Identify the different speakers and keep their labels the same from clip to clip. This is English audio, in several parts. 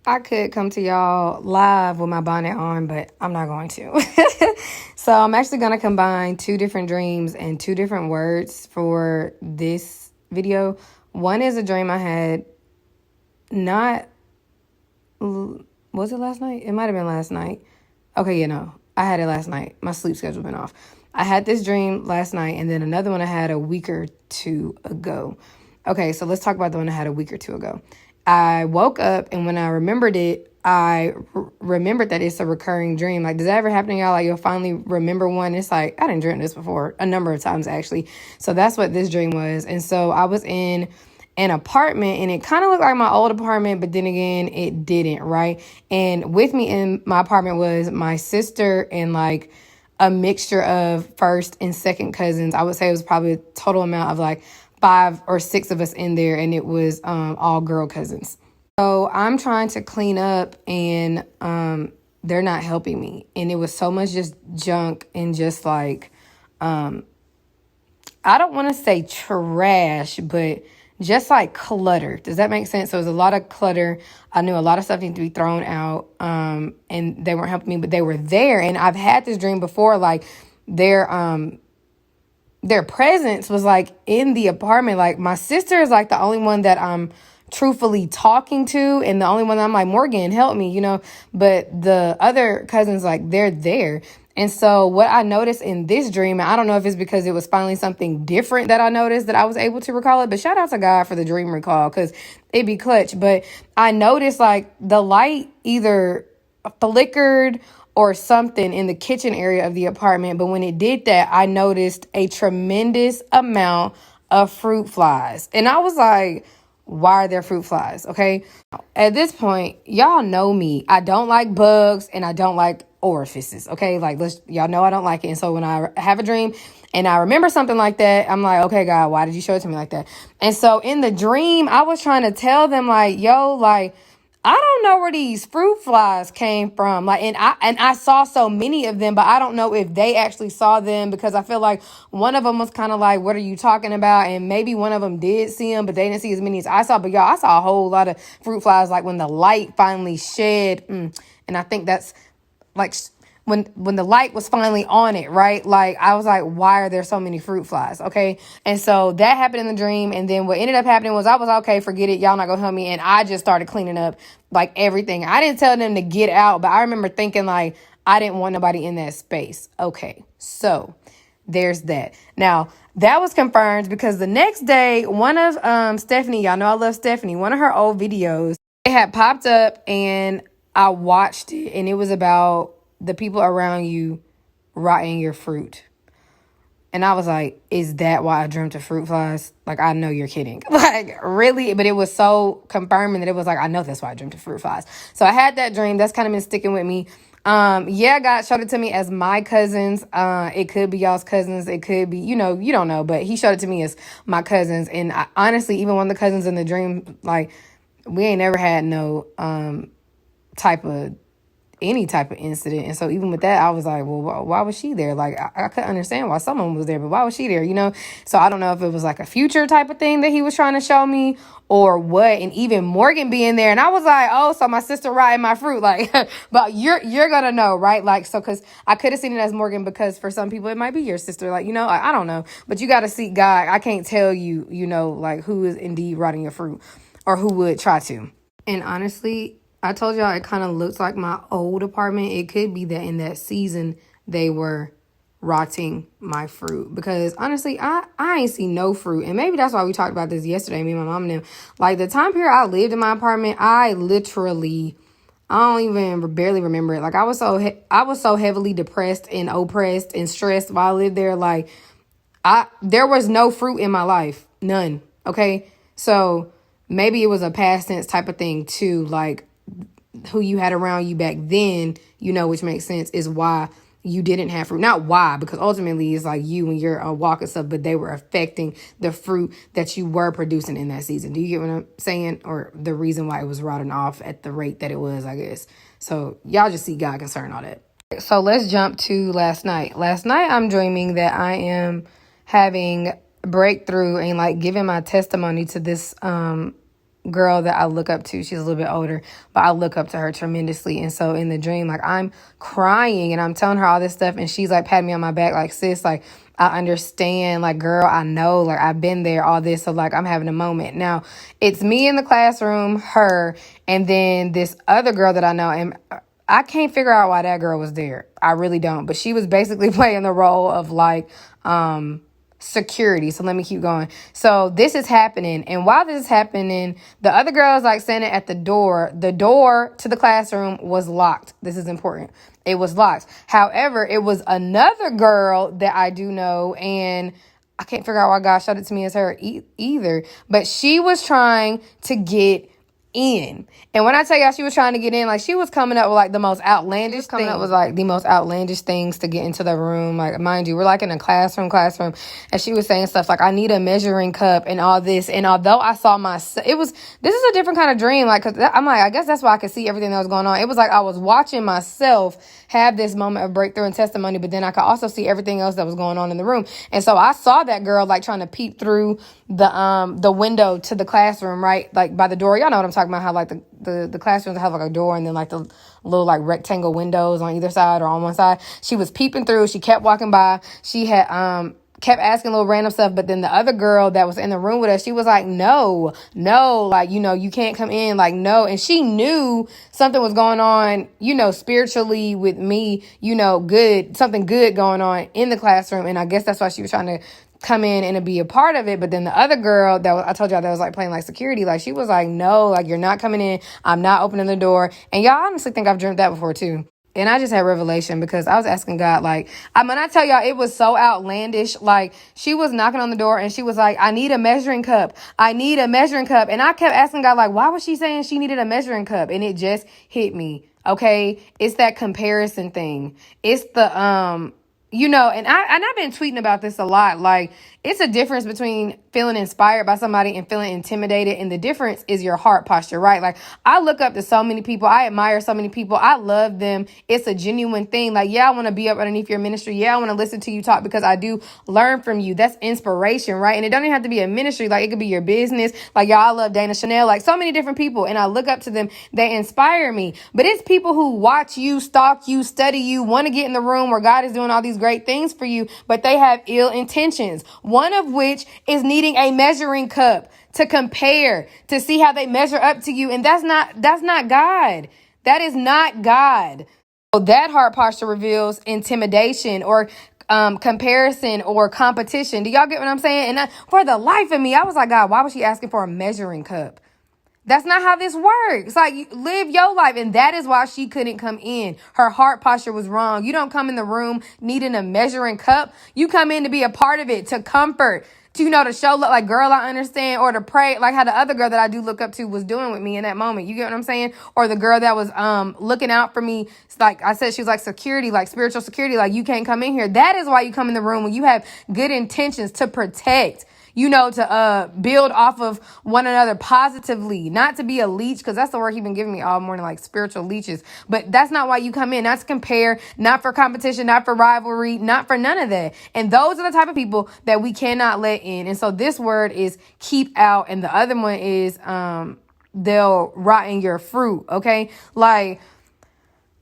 Speaker 1: I could come to y'all live with my bonnet on, but I'm not going to. So I'm actually going to combine two different dreams and two different words for this video. One is a dream I had was it last night? It might have been last night. Okay, I had it last night. My sleep schedule been off. I had this dream last night, and then another one I had a week or two ago. Okay, so let's talk about the one I had a week or two ago. I woke up, and when I remembered it, I remembered that it's a recurring dream. Like, does that ever happen to y'all? Like, you'll finally remember one. It's like, I didn't dream this before a number of times, actually. So that's what this dream was. And so I was in an apartment, and it kind of looked like my old apartment, but then again, it didn't, right? And with me in my apartment was my sister and like a mixture of first and second cousins. I would say it was probably a total amount of like 5 or 6 of us in there, and it was all girl cousins. So I'm trying to clean up, and they're not helping me. And it was so much just junk and just like, I don't want to say trash, but just like clutter. Does that make sense? So it was a lot of clutter. I knew a lot of stuff needed to be thrown out, and they weren't helping me, but they were there. And I've had this dream before, like their presence was like in the apartment. Like my sister is like the only one that I'm truthfully talking to, and the only one that I'm like, Morgan, help me, but the other cousins, like, they're there. And so what I noticed in this dream, and I don't know if it's because it was finally something different that I noticed that I was able to recall it, but shout out to God for the dream recall, because it'd be clutch. But I noticed like the light either flickered or something in the kitchen area of the apartment. But when it did that, I noticed a tremendous amount of fruit flies. And I was like, why are there fruit flies? Okay. At this point, y'all know me. I don't like bugs and I don't like orifices. Okay. Like, y'all know I don't like it. And so when I have a dream and I remember something like that, I'm like, okay, God, why did you show it to me like that? And so in the dream, I was trying to tell them like, yo, like, I don't know where these fruit flies came from. Like, and I saw so many of them, but I don't know if they actually saw them, because I feel like one of them was kind of like, what are you talking about? And maybe one of them did see them, but they didn't see as many as I saw. But y'all, I saw a whole lot of fruit flies, like when the light finally shed. And I think that's like when the light was finally on it, right? Like, I was like, why are there so many fruit flies? Okay. And so that happened in the dream. And then what ended up happening was I was okay, forget it. Y'all not gonna help me. And I just started cleaning up like everything. I didn't tell them to get out, but I remember thinking like, I didn't want nobody in that space. Okay. So there's that. Now that was confirmed because the next day, one of Stephanie, y'all know I love Stephanie, one of her old videos, it had popped up and I watched it, and it was about the people around you rotting your fruit. And I was like, is that why I dreamt of fruit flies? Like, I know you're kidding. Like, really? But it was so confirming that it was like, I know that's why I dreamt of fruit flies. So I had that dream. That's kind of been sticking with me. God showed it to me as my cousins. It could be y'all's cousins. It could be, you don't know, but he showed it to me as my cousins. And honestly, even one of the cousins in the dream, like, we ain't never had no any type of incident. And so even with that, I was like, well, why was she there? Like, I couldn't understand why someone was there, but why was she there? So I don't know if it was like a future type of thing that he was trying to show me or what. And even Morgan being there, and I was like, oh, so my sister riding my fruit, like, but you're gonna know, right? Like, so because I could have seen it as Morgan, because for some people it might be your sister, like, I don't know, but you got to seek God. I can't tell you, like, who is indeed rotting your fruit or who would try to. And honestly, I told y'all it kind of looks like my old apartment. It could be that in that season they were rotting my fruit, because honestly, I ain't seen no fruit. And maybe that's why we talked about this yesterday, me and my mom and them. Like, the time period I lived in my apartment, I don't even barely remember it. Like, I was so heavily depressed and oppressed and stressed while I lived there. Like, there was no fruit in my life, none. Okay, so maybe it was a past tense type of thing too. Like, who you had around you back then, which makes sense, is why you didn't have fruit. Not why, because ultimately it's like you and your walk and stuff, but they were affecting the fruit that you were producing in that season. Do you get what I'm saying? Or the reason why it was rotting off at the rate that it was, I guess. So y'all just see God concern all that. So let's jump to last night. Last night I'm dreaming that I am having breakthrough and like giving my testimony to this girl that I look up to. She's a little bit older, but I look up to her tremendously. And so in the dream, like, I'm crying and I'm telling her all this stuff, and she's like patting me on my back, like, sis, like, I understand, like, girl, I know, like, I've been there, all this. So, like, I'm having a moment. Now, it's me in the classroom, her, and then this other girl that I know. And I can't figure out why that girl was there. I really don't. But she was basically playing the role of, like, security. So let me keep going. So this is happening. And while this is happening, the other girl is like standing at the door. The door to the classroom was locked. This is important. It was locked. However, it was another girl that I do know, and I can't figure out why God showed it to me as her either. But she was trying to get in. And when I tell y'all she was trying to get in, like, she was coming up with like the most outlandish things. Up with like the most outlandish things to get into the room. Like, mind you, we're like in a classroom, and she was saying stuff like, I need a measuring cup and all this. And although I saw myself, this is a different kind of dream. Like, cause I'm like, I guess that's why I could see everything that was going on. It was like I was watching myself have this moment of breakthrough and testimony, but then I could also see everything else that was going on in the room. And so I saw that girl like trying to peep through the window to the classroom, right? Like by the door. Y'all know what I'm talking about, how like the classrooms have like a door and then like the little like rectangle windows on either side or on one side. She was peeping through. She kept walking by. She had kept asking little random stuff. But then the other girl that was in the room with us, she was like, no, like, you know, you can't come in, like, no. And she knew something was going on, you know, spiritually with me, you know, something good going on in the classroom. And I guess that's why she was trying to come in and to be a part of it. But then the other girl I told y'all that was like playing like security, like, she was like, no, like, you're not coming in. I'm not opening the door. And y'all, honestly think I've dreamt that before too. And I just had revelation because I was asking God, like, when I tell y'all, it was so outlandish. Like, she was knocking on the door and she was like, I need a measuring cup. I need a measuring cup. And I kept asking God, like, why was she saying she needed a measuring cup? And it just hit me. Okay. It's that comparison thing. It's the, you know, and I've been tweeting about this a lot. Like, it's a difference between feeling inspired by somebody and feeling intimidated. And the difference is your heart posture, right? Like, I look up to so many people. I admire so many people. I love them. It's a genuine thing. Like, yeah, I want to be up underneath your ministry. Yeah, I want to listen to you talk because I do learn from you. That's inspiration, right? And it don't even have to be a ministry. Like, it could be your business. Like, y'all, I love Dana Chanel. Like, so many different people. And I look up to them. They inspire me. But it's people who watch you, stalk you, study you, want to get in the room where God is doing all these great things for you, but they have ill intentions. One of which is needing a measuring cup to compare, to see how they measure up to you. And that's not God. That is not God. So that heart posture reveals intimidation or comparison or competition. Do y'all get what I'm saying? And for the life of me, I was like, God, why was she asking for a measuring cup? That's not how this works. Like, you live your life. And that is why she couldn't come in. Her heart posture was wrong. You don't come in the room needing a measuring cup. You come in to be a part of it, to comfort, to, you know, to show love, like, girl, I understand, or to pray, like how the other girl that I do look up to was doing with me in that moment. You get what I'm saying? Or the girl that was looking out for me. It's like I said, she was like security, like spiritual security, like, you can't come in here. That is why you come in the room, when you have good intentions to protect, you know, to build off of one another positively, not to be a leech, because that's the word he's been giving me all morning, like spiritual leeches. But that's not why you come in, not to compare, not for competition, not for rivalry, not for none of that. And those are the type of people that we cannot let in. And so this word is keep out, and the other one is they'll rot in your fruit. Okay, like,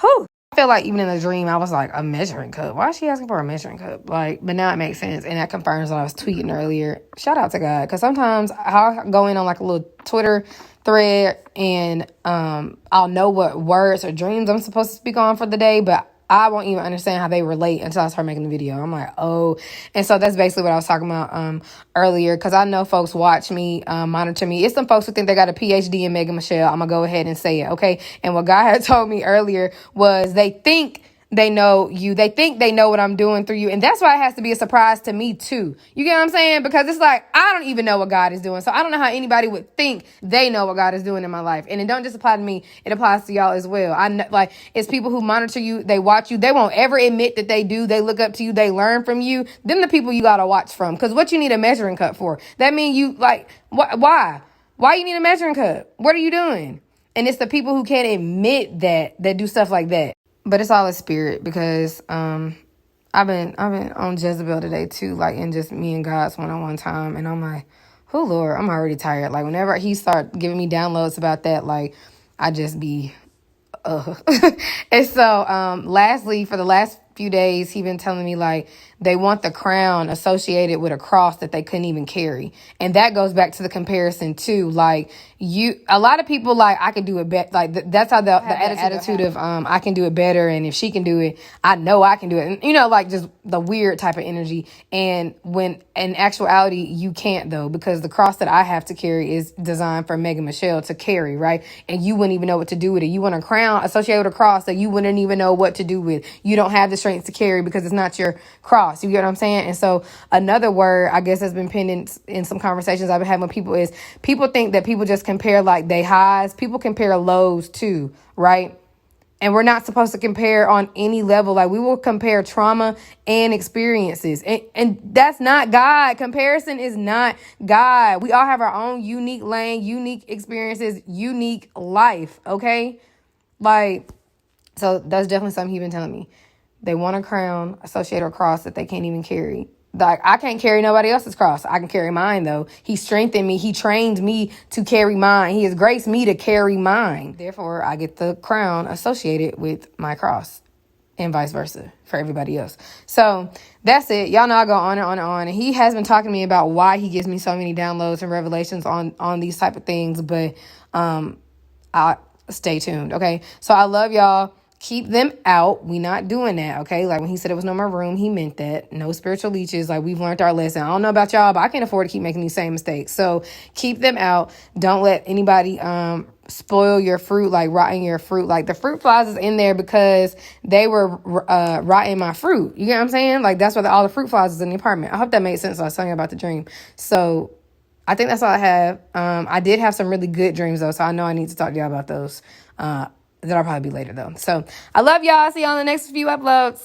Speaker 1: whew. I feel like even in a dream, I was like, a measuring cup. Why is she asking for a measuring cup? Like, but now it makes sense. And that confirms what I was tweeting earlier. Shout out to God. Because sometimes I'll go in on like a little Twitter thread and I'll know what words or dreams I'm supposed to speak on for the day. But I won't even understand how they relate until I start making the video. I'm like, oh. And so that's basically what I was talking about earlier, because I know folks watch me, monitor me. It's some folks who think they got a PhD in Megan Michelle. I'm going to go ahead and say it, okay? And what God had told me earlier was they think they know you. They think they know what I'm doing through you. And that's why it has to be a surprise to me too. You get what I'm saying? Because it's like, I don't even know what God is doing. So I don't know how anybody would think they know what God is doing in my life. And it don't just apply to me. It applies to y'all as well. I know, like, it's people who monitor you. They watch you. They won't ever admit that they do. They look up to you. They learn from you. Them the people you got to watch from. Because what you need a measuring cup for? That means you, like, why? Why you need a measuring cup? What are you doing? And it's the people who can't admit that do stuff like that. But it's all a spirit, because I've been on Jezebel today too, like in just me and God's one-on-one time, and I'm like, Oh Lord, I'm already tired. Like whenever he start giving me downloads about that, like I just be and so lastly, for the last few days, he been telling me like they want the crown associated with a cross that they couldn't even carry. And that goes back to the comparison too. Like a lot of people like, I can do it better. Like that's how the attitude of I can do it better. And if she can do it, I know I can do it. And like just the weird type of energy. And when in actuality, you can't though, because the cross that I have to carry is designed for Megan Michelle to carry, right? And you wouldn't even know what to do with it. You want a crown associated with a cross that you wouldn't even know what to do with. You don't have the strength to carry because it's not your cross. You get what I'm saying? And so another word, I guess, has been pinned in some conversations I've been having with people is people think that people just compare like they highs. People compare lows too, right? And we're not supposed to compare on any level. Like we will compare trauma and experiences. And that's not God. Comparison is not God. We all have our own unique lane, unique experiences, unique life. Okay. Like, so that's definitely something he's been telling me. They want a crown associated with a cross that they can't even carry. Like I can't carry nobody else's cross. I can carry mine though. He strengthened me. He trained me to carry mine. He has graced me to carry mine. Therefore, I get the crown associated with my cross and vice versa for everybody else. So that's it. Y'all know I go on and on and on. And he has been talking to me about why he gives me so many downloads and revelations on these type of things. But I stay tuned. Okay. So I love y'all. Keep them out. We not doing that, okay? Like when he said it was no more room, he meant that. No spiritual leeches. Like we've learned our lesson. I don't know about y'all, but I can't afford to keep making these same mistakes. So keep them out. Don't let anybody spoil your fruit, like rotting your fruit. Like the fruit flies is in there because they were rotting my fruit. You get what I'm saying? Like that's why all the fruit flies is in the apartment. I hope that made sense. I was telling you about the dream. So I think that's all I have. I did have some really good dreams though, so I know I need to talk to y'all about those. That'll probably be later though. So I love y'all. See y'all in the next few uploads.